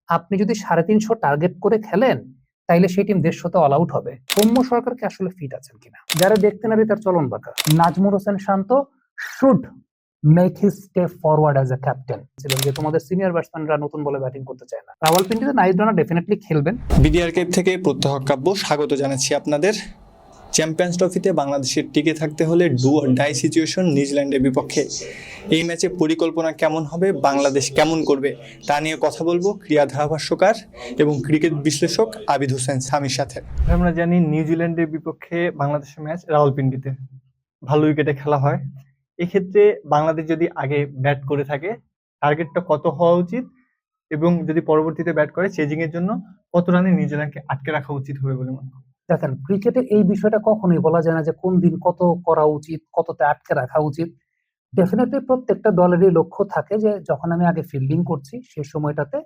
আপনি যদি 350 টার্গেট করে খেলেন তাইলে সেই টিম 150 অল আউট হবে। সৌম্য সরকার কি আসলে ফিট আছেন কিনা, যারা দেখতে নারী তার চলন বাঁকা। Najmul Hossain Shanto should make his step forward as a captain. ছিলেন যে তোমাদের সিনিয়র ব্যাটসম্যানরা নতুন বলে ব্যাটিং করতে চায় না। রাওয়ালপিন্ডিতে নাইস রানার ডেফিনেটলি খেলবেন। বিডিআর কেপ থেকে প্রত্যহ কাব্য স্বাগত জানাচ্ছি আপনাদের। চ্যাম্পিয়ন্স ট্রফিতে বাংলাদেশের টিকে থাকতে হলে ডু অর ডাই সিচুয়েশন নিউজিল্যান্ডের বিপক্ষে। এই ম্যাচে পরিকল্পনা কেমন হবে, বাংলাদেশ কেমন করবে, তা নিয়ে কথা বলবো ক্রীড়া ধারাভাষ্যকার এবং ক্রিকেট বিশ্লেষক আবিদ হোসেন সামির সাথে। আমরা জানি নিউজিল্যান্ডের বিপক্ষে বাংলাদেশের ম্যাচ রাওয়ালপিন্ডিতে ভালো উইকেটে খেলা হয়। এক্ষেত্রে বাংলাদেশ যদি আগে ব্যাট করে থাকে, টার্গেটটা কত হওয়া উচিত এবং যদি পরবর্তীতে ব্যাট করে চেজিং এর জন্য কত রানে নিউজিল্যান্ডকে আটকে রাখা উচিত হবে বলে মনে হয়? দেখেন, ক্রিকেটে এই বিষয়টা কখনোই বলা যায় না যে কোন দিন কত করা উচিত, কততে আটকে রাখা উচিত। ডেফিনেটলি প্রত্যেকটা দলেরই লক্ষ্য থাকে যে যখন আমি আগে ফিল্ডিং করছি সেই সময়টাতে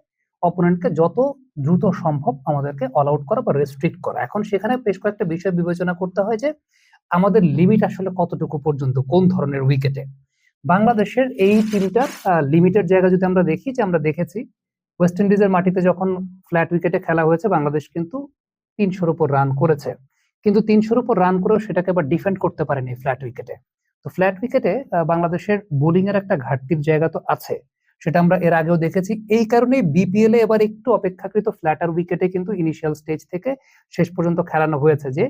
অপোনেন্টকে যত দ্রুত সম্ভব আমাদেরকে অল আউট করা বা রেস্ট্রিক্ট করা। এখন সেখানে বেশ কয়েকটা বিষয় বিবেচনা করতে হয় যে আমাদের লিমিট আসলে কতটুকু পর্যন্ত, কোন ধরনের উইকেটে। বাংলাদেশের এই টিমটার লিমিটের জায়গা যদি আমরা দেখি, যে আমরা দেখেছি ওয়েস্ট ইন্ডিজের মাটিতে যখন ফ্ল্যাট উইকেটে খেলা হয়েছে বাংলাদেশ কিন্তু 300-র উপর রান করেছে, কিন্তু 300-র উপর রান করেও সেটাকে আবার ডিফেন্ড করতে পারেনি ফ্ল্যাট উইকেটে। তো ফ্ল্যাট উইকেটে বাংলাদেশের বোলিং এর একটা ঘাটতির জায়গা তো আছে, সেটা আমরা এর আগেও দেখেছি। এই কারণেই বিপিএল এ এবার একটু অপেক্ষাকৃত ফ্ল্যাটার উইকেটে কিন্তু ইনিশিয়াল স্টেজ থেকে শেষ পর্যন্ত খেলানো হয়েছে, যে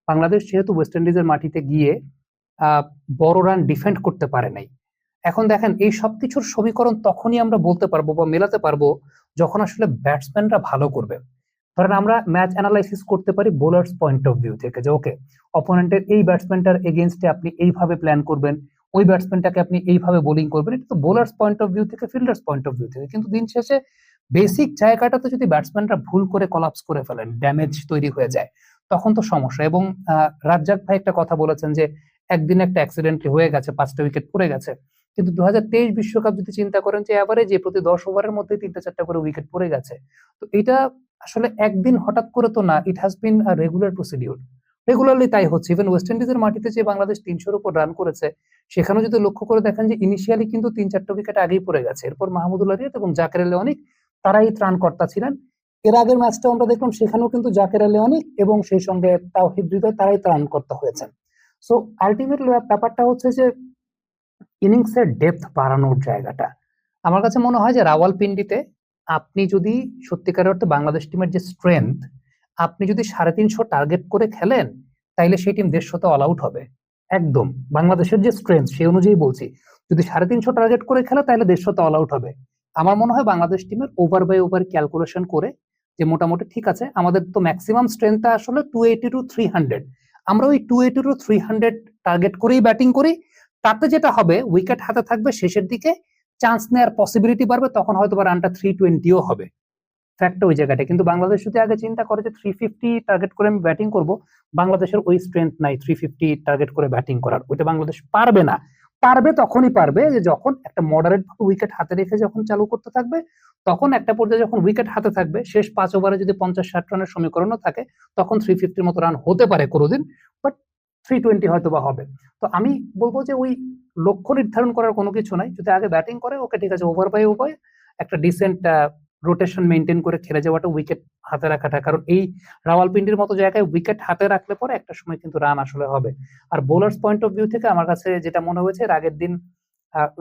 বাংলাদেশ যেহেতু ওয়েস্ট ইন্ডিজের মাটিতে গিয়ে বড় রান ডিফেন্ড করতে পারে নাই। এখন দেখেন, এই সবকিছুর সমীকরণ তখনই আমরা বলতে পারবো বা মেলাতে পারবো যখন আসলে ব্যাটসম্যানরা ভালো করবে। ধরেন আমরা ম্যাচ অ্যানালাইসিস করতে পারি বোলার্স পয়েন্ট অফ ভিউ থেকে, যে ওকে অপোনেন্টের এই ব্যাটসম্যানটার এগেইনস্টে আপনি এইভাবে প্ল্যান করবেন, ওই ব্যাটসম্যানটাকে আপনি এইভাবে বোলিং করবেন। এটা তো বোলার্স পয়েন্ট অফ ভিউ থেকে, ফিল্ডার্স পয়েন্ট অফ ভিউ থেকে। কিন্তু দিন শেষে বেসিক জায়গাটাতে যদি ব্যাটসম্যানরা ভুল করে কলাপস করে ফেলেন, ড্যামেজ তৈরি হয়ে যায়, তখন তো সমস্যা। এবং রাজ্জাক ভাই একটা কথা বলেছেন যে একদিন একটা অ্যাক্সিডেন্ট হয়ে গেছে, 5টা উইকেট পড়ে গেছে, কিন্তু 2023 বিশ্বকাপ যদি চিন্তা করেন যে এভারেজে প্রতি 10 ওভারের মধ্যে 3টা-4টা করে উইকেট পড়ে গেছে। তো এটা আসলে একদিন হঠাৎ করে তো না, it has been a regular procedure. Regularly তাই হচ্ছে। ইভেন ওয়েস্ট ইন্ডিজের মাটিতে যে বাংলাদেশ 300-র উপর রান করেছে, সেখানেও যদি লক্ষ্য করে দেখেন যে ইনিশিয়ালি কিন্তু 3-4টা উইকেট আগেই পড়ে গেছে। এরপর মাহমুদুল্লাহ রিয়াদ এবং জাকের আলী অনিক তারাই ত্রাণকর্তা ছিলেন। এর আগের ম্যাচটা আমরা দেখলাম, সেখানেও কিন্তু জাকের আলী অনিক এবং সেই সঙ্গে তাওহিদ হৃদয় তারাই ত্রাণকর্তা হয়েছেন। সো আলটিমেটলি ব্যাপারটা হচ্ছে যে ইনিংসের ডেপথ বাড়ানোর জায়গাটা। আমার কাছে মনে হয় যে রাওয়ালপিন্ডিতে আপনি যদি সত্যিকারের অর্থে বাংলাদেশ টিমের যে স্ট্রেংথ, আপনি যদি 350 টার্গেট করে খেলেন তাইলে সেই টিম 150-তে অল আউট হবে। একদম বাংলাদেশের যে স্ট্রেংথ সেই অনুযায়ী বলছি, যদি 350 টার্গেট করে খেলে তাহলে 150-তে অল আউট হবে। আমার মনে হয় বাংলাদেশ টিমের ওভার বাই ওভার ক্যালকুলেশন করে যে মোটামুটি ঠিক আছে, আমাদের তো ম্যাক্সিমাম স্ট্রেংথটা আসলে 280 টু 300, আমরা ওই 280 টু 300 টার্গেট করেই ব্যাটিং করি। তাতে যেটা হবে, উইকেট হাতে থাকবে, শেষের দিকে চান্স নেওয়ার পসিবিলিটি বাড়বে, তখন হয়তো বা রানটা 320ও হবে। ফ্যাক্ট ওই জায়গাটা। কিন্তু বাংলাদেশ যদি আগে চিন্তা করে যে 350 টার্গেট করে আমি ব্যাটিং করব, বাংলাদেশের ওই স্ট্রেংথ নাই 350 টার্গেট করে ব্যাটিং করার। ওইটা বাংলাদেশ পারবে না। পারবে তখনই পারবে যে যখন একটা মডারেট উইকেট হাতে রেখে যখন চালু করতে থাকবে, তখন একটা পর্যায়ে যখন উইকেট হাতে থাকবে, শেষ 5 ওভারে যদি 50-60 রানের সমীকরণও থাকে, তখন 350-র মতো রান হতে পারে কোনোদিন, বাট 320 হয়তো বা হবে। তো আমি বলবো যে ওই লক্ষ্য নির্ধারণ করার কোনো কিছু নাই। যদি আগে ব্যাটিং করে, ওকে ঠিক আছে, ওভার বাই ওভার একটা ডিসেন্ট রোটেশন মেনটেন করে খেলে যাওয়াটা, উইকেট হাতে রাখাটা। কারণ এই রাওয়ালপিন্ডির মতো জায়গায় উইকেট হাতে রাখলে পরে একটা সময় কিন্তু রান আসলে হবে। আর বোলার্স পয়েন্ট অফ ভিউ থেকে আমার কাছে যেটা মনে হয়েছে, এর আগের দিন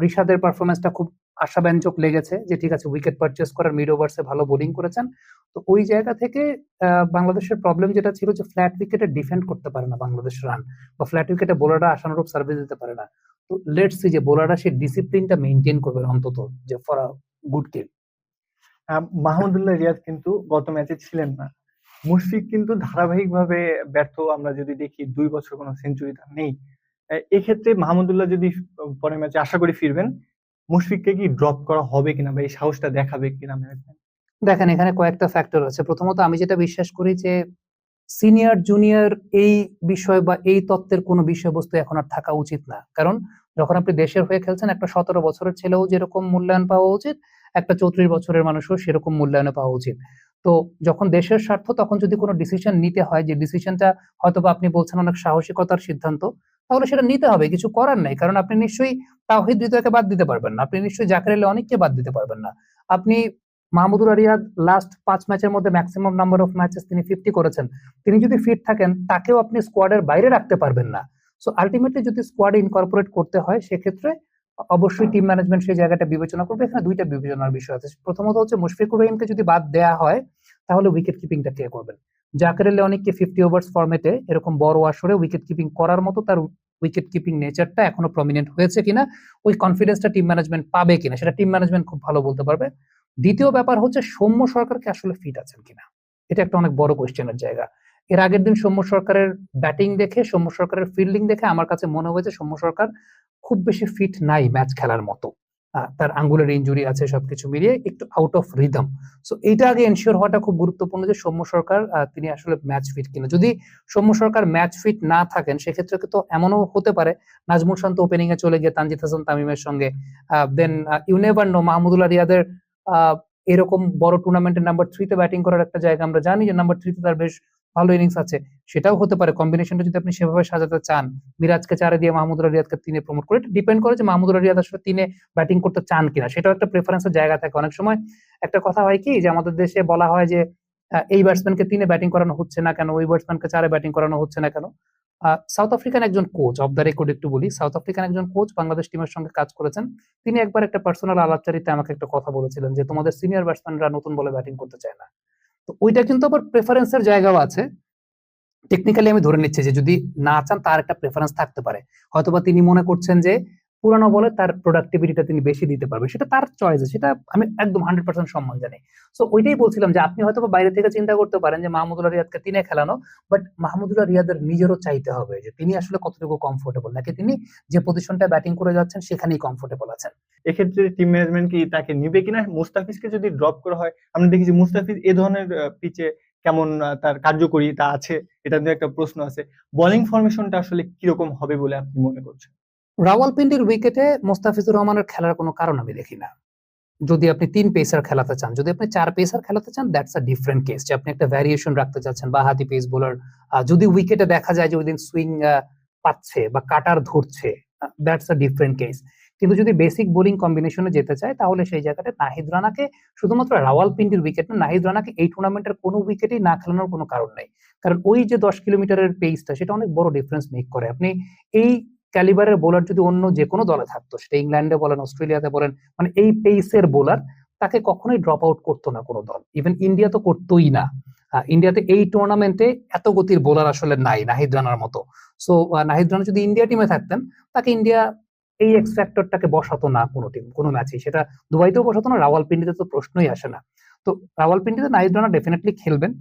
রিশাদের পারফরমেন্সটা খুব আশাব্যঞ্জক লেগেছে, যে ঠিক আছে উইকেট পারচেস করার মিড ওভার্সে ভালো বোলিং করেছেন। তো ওই জায়গা থেকে বাংলাদেশের প্রবলেম যেটা ছিল যে ফ্ল্যাট উইকেটে ডিফেন্ড করতে পারে না বাংলাদেশ রান, বা ফ্ল্যাট উইকেটে বোলাররা আশানুরূপ সার্ভিস দিতে পারে না। তো লেটস সি যে বোলাররা সেই ডিসিপ্লিনটা মেইনটেইন করবে অন্তত, যে for a good game. Mahmudullah Riyad কিন্তু গত ম্যাচে ছিলেন না। মুশফিক কিন্তু ধারাবাহিকভাবে ব্যর্থ, আমরা যদি দেখি 2 বছর কোনো সেঞ্চুরি তার নেই। এক্ষেত্রে মাহমুদুল্লাহ যদি পরের ম্যাচে আশা করি ফিরবেন, মুশফিককে কি ড্রপ করা হবে কিনা বা এই সাহসটা দেখাবে কিনা ম্যানেজমেন্ট? দেখেন, এখানে কয়েকটা ফ্যাক্টর আছে। প্রথমত আমি যেটা বিশ্বাস করি যে সিনিয়র জুনিয়র এই বিষয় বা এই তত্ত্বের কোনো বিষয়বস্তু এখন আর থাকা উচিত না। কারণ যখন আপনি দেশের হয়ে খেলছেন, একটা 17 বছরের ছেলেও যেরকম মূল্যায়ন পাওয়া উচিত, একটা 34 বছরের মানুষও সেরকম মূল্যায়ন পাওয়া উচিত। তো যখন দেশের স্বার্থ, তখন যদি কোনো ডিসিশন নিতে হয়, যে ডিসিশনটা হয়তো বা আপনি বলছেন অনেক সাহসিকতার সিদ্ধান্ত, তাহলে সেটা নিতে হবে, কিছু করার নাই। কারণ আপনি নিশ্চয়ই তাওহিদ হৃদয়কে বাদ দিতে পারবেন না, আপনি নিশ্চয়ই জাকের আলী অনেককে বাদ দিতে পারবেন না। আপনি মাহমুদুল্লাহ রিয়াদ লাস্ট 5 ম্যাচের মধ্যে ম্যাক্সিমাম নাম্বার অফ ম্যাচেস তিনি 50 করেছেন। তিনি যদি ফিট থাকেন তাকেও আপনি স্কোয়াডের বাইরে রাখতে পারবেন না। সো আলটিমেটলি যদি স্কোয়াডে ইনকর্পোরেট করতে হয় সেক্ষেত্রে অবশ্যই টিম ম্যানেজমেন্ট সেই জায়গাটা বিবেচনা করবে। এখানে দুইটা বিবেচনার বিষয় আছে। প্রথমত হচ্ছে মুশফিকুর রহিমকে যদি বাদ দেয়া হয় তাহলে উইকেট কিপিংটা কে করবেন? জাকের আলী অনেককে 50 ওভার্স ফরম্যাটে এরকম বড় আসরে উইকেট কিপিং করার মতো তার উইকেট কিপিং নেচারটা এখনো প্রমিনেন্ট হয়েছে কিনা, ওই কনফিডেন্সটা টিম ম্যানেজমেন্ট পাবে কিনা সেটা টিম ম্যানেজমেন্ট খুব ভালো বলতে পারবে। দ্বিতীয় ব্যাপার হচ্ছে সৌম্য সরকারকে আসলে ফিট আছেন কিনা, এটা একটা অনেক বড় কোয়েশ্চেনের জায়গা। এর আগের দিন সৌম্য সরকারের ব্যাটিং দেখে, সৌম্য সরকারের ফিল্ডিং দেখে আমার কাছে মনে হয়েছে সৌম্য সরকার খুব বেশি ফিট নাই ম্যাচ খেলার মতো। তার আঙ্গুলের ইনজুরি আছে, সবকিছু মিলিয়ে একটু আউট অফ রিদম। সো এইটা আগে এনশিওর হওয়াটা খুব গুরুত্বপূর্ণ যে সৌম্য সরকার তিনি আসলে ম্যাচ ফিট কিনা। যদি সৌম্য সরকার ম্যাচ ফিট না থাকেন সেক্ষেত্রে তো এমনও হতে পারে নাজমুল শান্ত ওপেনিং এ চলে গিয়ে তানজিদ হাসান তামিমের সঙ্গে, then you never know Mahmudullah রিয়াদের এরকম বড় টুর্নামেন্টের নাম্বার 3 তে ব্যাটিং করার একটা জায়গা আমরা জানি যে নাম্বার 3 তে তার বেশ ভালো ইনিংস আছে, সেটাও হতে পারে। কম্বিনেশনটা যদি আপনি সেভাবে সাজাতে চান, মিরাজকে 4-এ দিয়ে মাহমুদুল্লাহ রিয়াদকে 3-এ প্রমোট করে, এটা ডিপেন্ড করে যে মাহমুদুল্লাহ রিয়াদ আসলে 3-এ ব্যাটিং করতে চান কিনা, সেটাও একটা প্রেফারেন্সের জায়গা থাকে। অনেক সময় একটা কথা হয় কি যে আমাদের দেশে বলা হয় যে এই ব্যাটসম্যানকে 3-এ ব্যাটিং করানো হচ্ছে না কেন, ওই ব্যাটসম্যানকে 4-এ ব্যাটিং করানো হচ্ছে না কেন। সাউথ আফ্রিকান একজন কোচ, অফ দ্য রেকর্ড একটু বলি, সাউথ আফ্রিকান একজন কোচ বাংলাদেশ টিমের সঙ্গে কাজ করেছেন। তিনি একবার একটা পার্সোনাল আলাপচারিতে আমাকে একটা কথা বলেছিলেন যে তোমাদের সিনিয়র ব্যাটসম্যানরা নতুন বলে ব্যাটিং করতে চায় না। তো ওইটা কিন্তু আবার প্রেফারেন্সের জায়গাও আছে। টেকনিক্যালি আমি ধরে নিচ্ছি যে যদি না চান তার একটা প্রেফারেন্স থাকতে পারে, হয়তোবা তিনি মনে করছেন যে পুরানো বলে তার প্রোডাক্টিভিটিটা তিনি বেশি দিতে পারবে, সেটা তার চয়েস, সেটা আমি একদম 100% সম্মান জানি। সো ওইটাই বলছিলাম যে আপনি হয়তো বাইরে থেকে চিন্তা করতে পারেন যে মাহমুদুল্লাহ রিয়াদকে 3-এ খেলানো, বাট মাহমুদুল্লাহ রিয়াদের নিজেরও চাইতে হবে যে তিনি আসলে কতটুকু কমফোর্টেবল, নাকি তিনি যে পজিশনটা ব্যাটিং করে যাচ্ছেন সেখানেই কমফোর্টেবল আছেন। এক্ষেত্রে টিম ম্যানেজমেন্ট কি তাকে নিবে কিনা? মুস্তাফিজকে যদি ড্রপ করা হয়, আমরা দেখেছি মুস্তাফিজ এ ধরনের পিচে কেমন তার কার্যকরিতা আছে, এটা নিয়ে একটা প্রশ্ন আছে। বোলিং ফরমেশনটা আসলে কিরকম হবে বলে আপনি মনে করছেন? রাওয়ালপিন্ডির উইকেটে মোস্তাফিজুর রহমানের খেলার কোনো কারণ আমি দেখি না। যদি আপনি 3 পেসার খেলাতে চান, যদি আপনি 4 পেসার খেলাতে চান, দ্যাটস আ ডিফারেন্ট কেস, যে আপনি একটা ভ্যারিয়েশন রাখতে চাচ্ছেন বা হাতি পেস বোলার যদি উইকেটে দেখা যায় যে ওই দিন সুইং পাচ্ছে বা কাটার ধরছে, দ্যাটস আ ডিফারেন্ট কেস। কিন্তু যদি বেসিক বোলিং কম্বিনেশনে যেতে চায় তাহলে সেই জায়গাটা নাহিদ রানাকে, শুধুমাত্র রাওয়ালপিন্ডির উইকেট না, নাহিদ রানাকে এই টুর্নামেন্টের কোনো উইকেটেই না খেলানোর কোনো কারণ নেই। কারণ ওই যে 10 কিলোমিটারের পেসটা, সেটা অনেক বড় ডিফারেন্স মেক করে। আপনি এই ক্যালিবারের বোলার যদি অন্য যে কোনো দলে থাকতো, সেটা ইংল্যান্ডে বলেন, অস্ট্রেলিয়াতে বলেন, মানে এই পেসের বোলার তাকে কখনোই ড্রপ আউট করতো না কোনো দল, ইভেন ইন্ডিয়া তো করতোই না। ইন্ডিয়াতে এই টুর্নামেন্টে এত গতির বোলার আসলে নাই নাহিদ রানার মতো। সো নাহিদ রানা যদি ইন্ডিয়া টিমে থাকতেন, তাকে ইন্ডিয়া এই এক্স ফ্যাক্টরটাকে বসাতো না কোনো টিম কোনো ম্যাচে, সেটা দুবাইতেও বসাতো না, রাওয়ালপিন্ডিতে তো প্রশ্নই আসে না। তো রাওয়ালপিন্ডিতে নাহিদ রানা ডেফিনেটলি খেলবেন,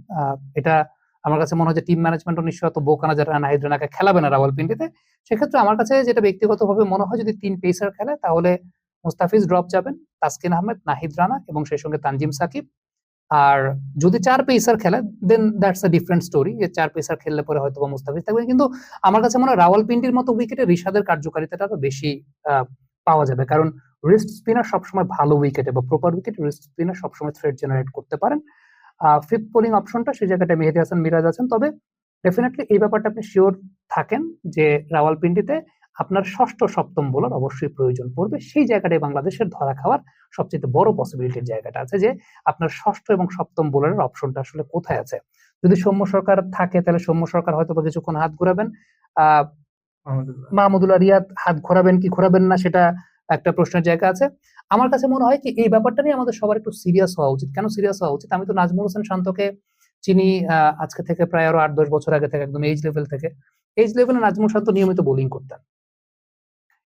এটা আমার কাছে মনে হয় যে টিম ম্যানেজমেন্টও নিশ্চয়ই অত বোকা না যারা নাহিদ রানাকে খেলাবে না রাওয়ালপিন্ডিতে। সেক্ষেত্রে আমার কাছে যেটা ব্যক্তিগতভাবে মনে হয়, যদি 3 পেসার খেলে তাহলে মুস্তাফিজ ড্রপ যাবেন, তাসকিন আহমেদ, নাহিদ রানা এবং সেই সঙ্গে তানজিম সাকিব। আর যদি 4 পেসার খেলে দেন দ্যাটস আ ডিফারেন্ট স্টোরি, যে 4 পেসার খেললে পরে হয়তো বা মুস্তাফিজ থাকবে। কিন্তু আমার কাছে মনে হয় রাওয়ালপিন্ডির মতো উইকেটে রিশাদের কার্যকারিতাটা আরো বেশি পাওয়া যাবে, কারণ রিস্ট স্পিনার সবসময় ভালো উইকেটে বা প্রপার উইকেটে রিস্ট স্পিনার সবসময় থ্রেড জেনারেট করতে পারেন। ফিফথ বোলিং অপশনটা সেই জায়গাটায় মেহেদী হাসান মিরাজ আছেন। তবে ডেফিনেটলি এই ব্যাপারটা আপনি শিওর থাকেন যে রাওয়ালপিন্ডিতে আপনার ষষ্ঠ সপ্তম বোলার অবশ্যই প্রয়োজন পড়বে। সেই জায়গাটায় বাংলাদেশের ধরা খাওয়ার সবচেয়ে বড় পসিবিলিটির জায়গাটা আছে, যে আপনার ষষ্ঠ এবং সপ্তম বোলারের অপশনটা আসলে কোথায় আছে। যদি সৌম্য সরকার থাকে তাহলে সৌম্য সরকার হয়তো বা কিছুক্ষণ হাত ঘোরাবেন, মাহমুদুল্লাহ রিয়াদ হাত ঘোরাবেন কি ঘোরাবেন না সেটা একটা প্রশ্নের জায়গা আছে। আমার কাছে মনে হয় কি এই ব্যাপারটা নিয়ে আমাদের সবার একটু সিরিয়াস হওয়া উচিত। কেন সিরিয়াস হওয়া উচিত? আমি তো নাজমুল হোসেন শান্তকে চিনি আজকে থেকে প্রায় আরো 8-10 বছর আগে থেকে, একদম এইজ লেভেল থেকে। এইজ লেভেলে নাজমুল শান্ত নিয়মিত বোলিং করতেন।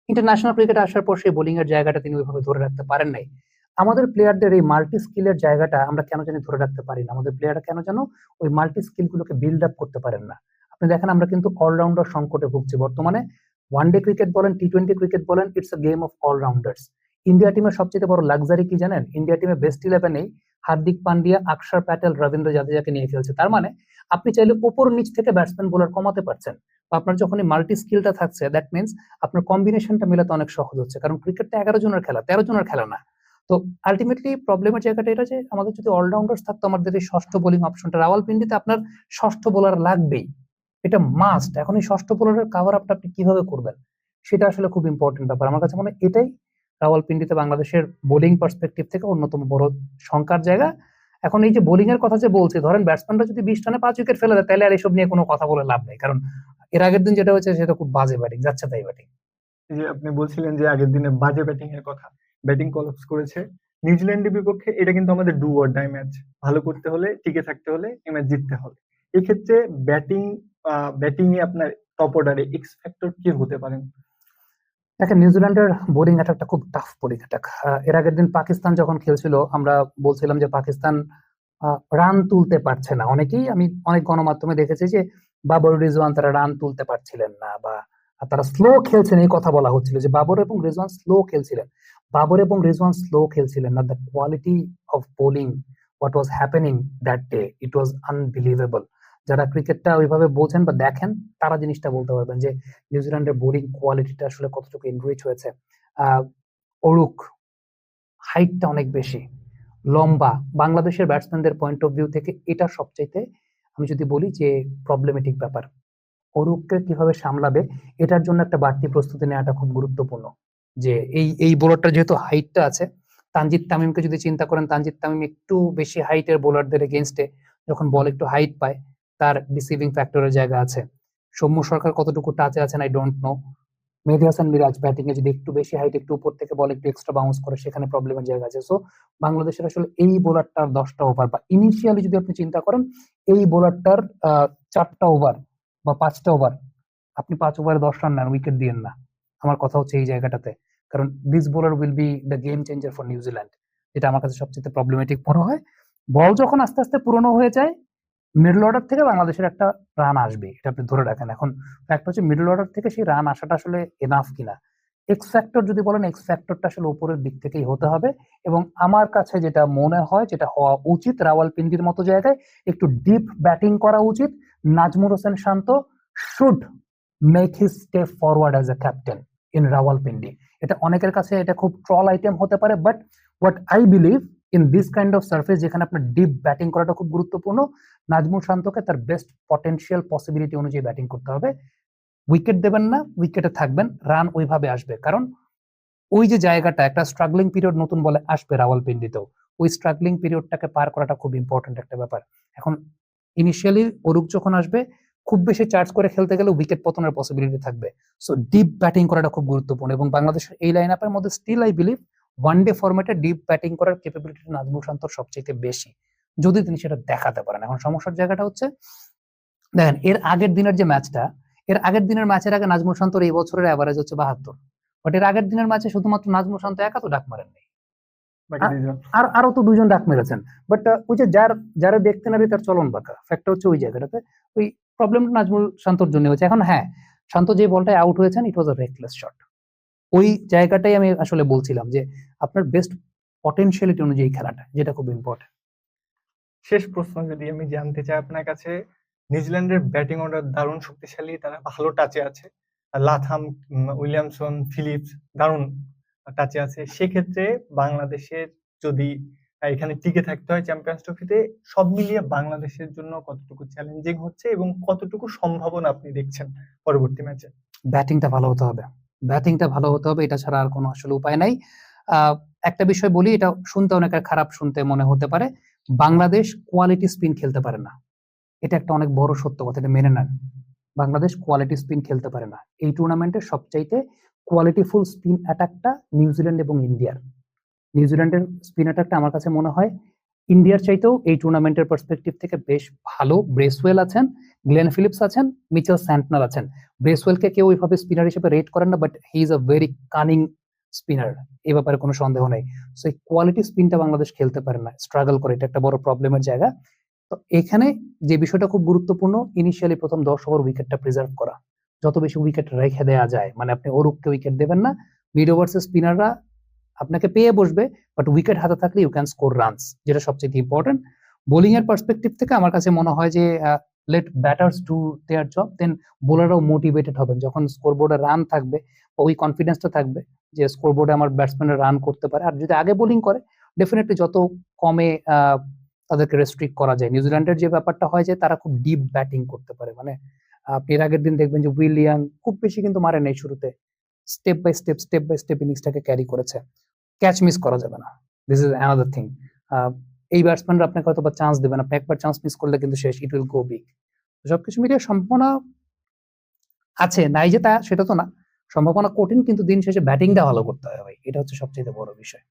ইন্টারন্যাশনাল ক্রিকেটে আসার পর সেই বোলিং এর জায়গাটা তিনি ওইভাবে ধরে রাখতে পারেন নাই। আমাদের প্লেয়ারদের এই মাল্টি স্কিলের জায়গাটা আমরা কেন জানি ধরে রাখতে পারি না। আমাদের প্লেয়াররা কেন যেন ওই মাল্টি স্কিল গুলোকে বিল্ড আপ করতে পারেন না। আপনি দেখেন আমরা কিন্তু অলরাউন্ডার সংকটে ভুগছি বর্তমানে। ওয়ানডে ক্রিকেট বলেন, টি20 ক্রিকেট বলেন, it's a game of all-rounders. India টিমের সবচেয়ে বড় লাক্সারি কি জানেন? ইন্ডিয়া টিমে বেস্ট 11-এই হার্দিক পান্ডিয়া, আকসার প্যাটেল, রবীন্দ্র জাদেজাকে নিয়ে খেলছে। তার মানে আপনি চাইলে উপর নিচ থেকে ব্যাটসম্যান বোলার কমাতে পারছেন। আপনার যখন মাল্টি স্কিলটা থাকছে, দ্যাট মিনস আপনার কম্বিনেশনটা মেলাতে অনেক সহজ হচ্ছে, কারণ ক্রিকেটটা 11 জনের খেলা, 13 জনের খেলা না। তো আলটিমেটলি প্রবলেমের জায়গাটা এটা যে আমাদের যদি অলরাউন্ডার্স থাকতো, আমাদের এই ষষ্ঠ বোলিং অপশনটা, রাওয়ালপিন্ডিতে আপনার ষষ্ঠ বোলার লাগবেই, এটা মাস্ট। এখন এই ষষ্ঠ বোলারের কাভার আপটা আপনি কিভাবে করবেন সেটা আসলে খুব ইম্পর্টেন্ট ব্যাপার। আমার কাছে মনে হয় এটাই রাওয়ালপিন্ডিতে বাংলাদেশের বোলিং পার্সপেক্টিভ থেকে অন্যতম বড় শঙ্কার জায়গা। এখন এই যে বোলিং এর কথা যে বলছি, ধরেন ব্যাটসম্যানরা যদি 20 রানে 5 উইকেট ফেলে দেয়, তাহলে আর এসব নিয়ে কোনো কথা বলে লাভ নেই, কারণ এর আগের দিন যেটা হয়েছে সেটা খুব বাজে ব্যাটিং, যাচ্ছে তাই ব্যাটিং। এই যে আপনি বলছিলেন যে আগের দিনে বাজে ব্যাটিং এর কথা, ব্যাটিং কলাপস করেছে নিউজিল্যান্ডের বিপক্ষে। এটা কিন্তু আমাদের ডু অর ডাই ম্যাচ, ভালো করতে হলে, টিকে থাকতে হলে, এই ম্যাচ জিততে হবে। এক্ষেত্রে ব্যাটিং এ আপনার টপ অর্ডারে এক্স ফ্যাক্টর কি হতে পারেন? দেখেন, নিউজিল্যান্ডের বোলিং অ্যাটাকটা খুব টাফ বোলিং অ্যাটাক। এর আগের দিন পাকিস্তান যখন খেলছিল, আমরা বলছিলাম যে পাকিস্তান রান তুলতে পারছে না। আমি অনেক গণমাধ্যমে দেখেছি যে বাবর, রিজওয়ান তারা রান তুলতে পারছিলেন না, বা তারা স্লো খেলছেন, এই কথা বলা হচ্ছিল যে বাবর এবং রিজওয়ান স্লো খেলছিলেন। বাবর এবং রিজওয়ান স্লো খেলছিলেন না, the quality of bowling, what was happening that day, it was unbelievable. যারা ক্রিকেটটা ওইভাবে বোঝেন বা দেখেন, তারা জিনিসটা বলতে পারবেন যে নিউজিল্যান্ডের বোলিং কোয়ালিটিটা আসলে কতটুকু এনরিচ হয়েছে। অরুক হাইটটা অনেক বেশি, লম্বা। বাংলাদেশের ব্যাটসম্যানদের পয়েন্ট অফ ভিউ থেকে এটা সবচাইতে, আমি যদি বলি যে, প্রবলেমেটিক ব্যাপার। অরুককে কিভাবে সামলাবে, এটার জন্য একটা বাড়তি প্রস্তুতি নেওয়াটা খুব গুরুত্বপূর্ণ। যে এই বোলারটা যেহেতু হাইটটা আছে, তানজিদ তামিমকে যদি চিন্তা করেন, তানজিদ তামিম একটু বেশি হাইটের বোলারদের এগেনস্টে যখন বল একটু হাইট পায়, তার ডিসিভিং ফ্যাক্টরের জায়গা আছে। সৌম্য সরকার কতটুকু টাচে আছেন I don't know. Mehedi Hasan Miraz batting এ যদি একটু বেশি হাইট, একটু উপর থেকে বল একটু এক্সট্রা বাউন্স করে, সেখানে প্রবলেমের জায়গা আছে। সো বাংলাদেশের আসলে এই বোলারটার 10টা ওভার, বা ইনিশিয়ালি যদি আপনি চিন্তা করেন, এই বোলারটার 4টা ওভার বা 5টা ওভার, আপনি 5 ওভারে 10 রান নেন, উইকেট দিয়েন না। আমার কথা হচ্ছে এই জায়গাটাতে, কারণ this bowler will be the game changer for New Zealand, যেটা আমার কাছে সবচেয়ে প্রবলেমেটিক মনে হয়। বল যখন আস্তে আস্তে পুরনো হয়ে যায়, মিডল অর্ডার থেকে বাংলাদেশের একটা রান আসবে, এটা আপনি ধরে রাখেন। এখন ফ্যাক্ট হচ্ছে মিডল অর্ডার থেকে সেই রান আসাটা আসলে এনাফ কিনা। এক্স ফ্যাক্টর যদি বলেন, এক্স ফ্যাক্টরটা আসলে উপরের দিক থেকেই হতে হবে। এবং আমার কাছে যেটা মনে হয়, যেটা হওয়া উচিত, রাওয়ালপিন্ডির মতো জায়গায় একটু ডিপ ব্যাটিং করা উচিত। Najmul Hossain Shanto should make his step forward as a captain in Rawalpindi. এটা অনেকের কাছে এটা খুব ট্রল আইটেম হতে পারে, but what I believe, in this kind of surface যেখানে আপনার ডিপ ব্যাটিং করাটা খুব গুরুত্বপূর্ণ, নাজমুল শান্তকে তার বেস্ট পটেনশিয়াল পসিবিলিটি অনুযায়ী ব্যাটিং করতে হবে। উইকেট দেবেন না, উইকেটে থাকবেন, রান ওইভাবে আসবে। কারণ ওই যে জায়গাটা, একটা স্ট্রাগলিং পিরিয়ড নতুন বলে আসবে রাওয়ালপিন্ডিতেও, ওই স্ট্রাগলিং পিরিয়ডটাকে পার করাটা খুব ইম্পর্টেন্ট একটা ব্যাপার। এখন ইনিশিয়ালি অরুপ যখন আসবে, খুব বেশি চার্জ করে খেলতে গেলে উইকেট পতনের পসিবিলিটি থাকবে। সো ডিপ ব্যাটিং করাটা খুব গুরুত্বপূর্ণ, এবং বাংলাদেশের এই লাইন আপের মধ্যে still I believe one day ফরম্যাটে ডিপ ব্যাটিং করার ক্যাপাবিলিটি নাজমুল শান্তর সবচেয়ে বেশি, যদি তিনি সেটা দেখাতে পারেন। এখন সমস্যার জায়গাটা হচ্ছে, দেখেন এর আগের দিনের যে ম্যাচটা, এর আগের দিনের ম্যাচের আগে নাজমুল শান্তর এই বছরের অ্যাভারেজ হচ্ছে 72, বাট এর আগের দিনের ম্যাচে শুধুমাত্র নাজমুল শান্ত একা তো ডাক মারেননি, বাকি দুইজন আর আরো তো 2জন ডাক মেরেছেন। বাট ওই যে যারা দেখতে নারী তার চলন বাঁকা, ফ্যাক্টর হচ্ছে ওই জায়গাটাতে ওই প্রবলেমটা নাজমুল শান্তর জন্য হয়েছে। এখন হ্যাঁ, শান্ত যে বলটায় আউট হয়েছেন, ইট ওয়াজ আ রেকলেস শট। ওই জায়গাটাই আমি আসলে বলছিলাম যে আপনার বেস্ট পটেনশিয়ালিটি অনুযায়ী খেলাটা, যেটা খুব ইম্পর্টেন্ট। শেষ প্রশ্ন যদি আমি জানতে চাই আপনার কাছে, নিউজিল্যান্ডের ব্যাটিং অর্ডার দারুণ শক্তিশালী, তারা ভালো টাচে আছে। লাথাম, উইলিয়ামসন, ফিলিপস দারুণ টাচে আছে। সেক্ষেত্রে বাংলাদেশের যদি এখানে টিকে থাকতে হয় চ্যাম্পিয়ন্স ট্রফিতে, সব মিলিয়ে বাংলাদেশের জন্য কতটুকু চ্যালেঞ্জিং হচ্ছে এবং কতটুকু সম্ভাবনা আপনি দেখছেন পরবর্তী ম্যাচে? ব্যাটিংটা ভালো হতে হবে, ব্যাটিংটা ভালো হতে হবে, এটা ছাড়া আর কোনো আসলে উপায় নাই। একটা বিষয় বলি, এটা শুনতে অনেকের খারাপ শুনতে মনে হতে পারে, বাংলাদেশ কোয়ালিটি স্পিন খেলতে পারে না। এটা একটা অনেক বড় সত্য কথা, এটা মেনে নেন। বাংলাদেশ কোয়ালিটি স্পিন খেলতে পারে না। এই টুর্নামেন্টের সবচাইতে কোয়ালিটিফুল স্পিন অ্যাটাকটা নিউজিল্যান্ড এবং ইন্ডিয়ার। নিউজিল্যান্ডের স্পিন অ্যাটাকটা আমার কাছে মনে হয় ইন্ডিয়ার চাইতেও এই টুর্নামেন্টের পার্সপেক্টিভ থেকে বেশ ভালো। ব্রেসওয়েল আছেন, গ্লেন ফিলিপস আছেন, মিচেল স্যান্টনার আছেন। ব্রেসওয়েলকে কেউ ওইভাবে স্পিনার হিসেবে রেট করেন না, but he is a very cunning spinner, এই ব্যাপারে কোনো সন্দেহ নেই। সো এই কোয়ালিটি স্পিনটা বাংলাদেশ খেলতে পারে না, স্ট্রাগল করে, এটা একটা বড় প্রবলেমের জায়গা। তো এখানে যে বিষয়টা খুব গুরুত্বপূর্ণ, ইনিশিয়ালি প্রথম 10 ওভার উইকেটটা প্রিজার্ভ করা, যত বেশি উইকেট রেখে দেওয়া যায়। মানে আপনি অরুপকে উইকেট দেবেন না, মিড ওভার্সের স্পিনাররা আপনাকে পেয়ে বসবে, বাট উইকেট হাতে থাকলে ইউ ক্যান স্কোর রানস, যেটা সবচেয়ে ইম্পর্টেন্ট। বোলিং এর পার্সপেক্টিভ থেকে আমার কাছে মনে হয় যে let batters do their job, then বোলাররাও মোটিভেটেড হবেন। যখন স্কোরবোর্ডে রান থাকবে, ওই কনফিডেন্সটা থাকবে যে স্কোরবোর্ডে আমার ব্যাটসম্যানের রান করতে পারে। আর যদি আগে বোলিং করে, ডেফিনেটলি যত কমে তাদেরকে রেস্ট্রিক্ট করা যায়। নিউজিল্যান্ডের যে ব্যাপারটা হয় যে তারা খুব ডিপ ব্যাটিং করতে পারে, মানে আপনি এর আগের দিন দেখবেন যে উইলিয়ান খুব বেশি কিন্তু মারে নেই শুরুতে, স্টেপ বাই স্টেপ ইনিংসটাকে ক্যারি করেছে। ক্যাচ মিস করা যাবে না, দিস ইজ অ্যানাদার থিং। এই ব্যাটসম্যানরা আপনাকে হয়তো বা চান্স দেবেন, আপনি একবার চান্স মিস করলে কিন্তু শেষ, ইট উইল গো বিগ। সবকিছু মিলিয়ে সম্ভাবনা আছে, নাই যে তা সেটা তো না, সম্ভাবনা কঠিন, কিন্তু দিন শেষে ব্যাটিংটা ভালো করতে হবে ভাই, এটা হচ্ছে সবচেয়ে বড় বিষয়।